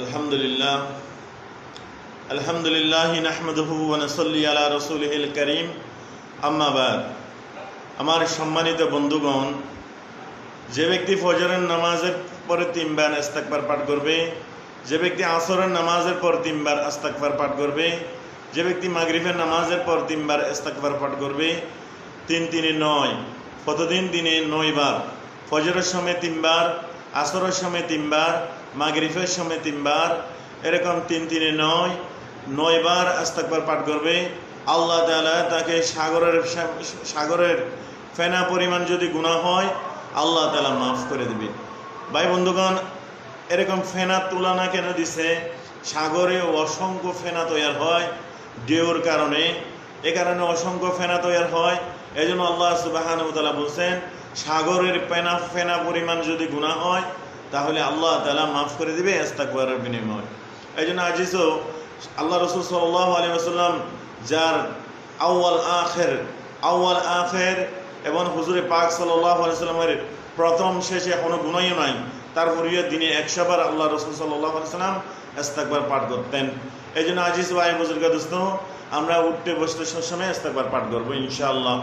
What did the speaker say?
আলহামদুলিল্লাহ আলহামদুলিল্লাহ নাহমাদুহু ওয়া নুসাল্লি আলা রাসূলিহিল কারীম আম্মা বাদ। আমার সম্মানিত বন্ধুগণ, যে ব্যক্তি ফজরের নামাজের পরে 3 বার ইস্তিগফার পাঠ করবে, যে ব্যক্তি আসরের নামাজের পর 3 বার ইস্তিগফার পাঠ করবে, যে ব্যক্তি মাগরিবের নামাজের পর 3 বার ইস্তিগফার পাঠ করবে, 3 3 9 প্রতিদিন দিনে 9 বার, ফজরের সময় 3 বার, আসরের সময় 3 বার, মাগরিবের সময় 3 বার, এরকম 3 3 9 বার ইস্তিগফার পাঠ করবে, আল্লাহ তাআলা তাকে সাগরের ফেনা পরিমাণ যদি গুনাহ হয় আল্লাহ তাআলা মাফ করে দেবে। ভাই বন্ধুগণ, এরকম ফেনার তুলনা কেন দিছে? সাগরে অসংখ্য ফেনা তৈরি হয় ঢেউর কারণে, এ কারণে অসংখ্য ফেনা তৈরি হয়। এই জন্য আল্লাহ সুবহানাহু ওয়া তাআলা বলছেন, সাগরের ফেনা পরিমাণ যদি গুনাহ হয় তাহলে আল্লাহ তাআলা মাফ করে দিবে ইস্তিগফারের বিনিময়ে। এই জন্য আজিজও আল্লাহ রাসূল সাল্লাল্লাহু আলাইহি ওয়াসাল্লাম যার আউয়াল আখির এবং হুজুরে পাক সাল্লাল্লাহু আলাইহি ওয়াসাল্লামের প্রথম শেষে কোনো গুনাহই নাই, তারপরে দিনে 100 বার আল্লাহ রাসূল সাল্লাল্লাহু আলাইহি ওয়াসাল্লাম ইস্তিগফার পাঠ করতেন। এই জন্য আজিজ ভাই বুজুর্গ দোস্ত, আমরা উঠতে বসতে সবসময় ইস্তিগফার পাঠ করবো ইনশাআল্লাহ।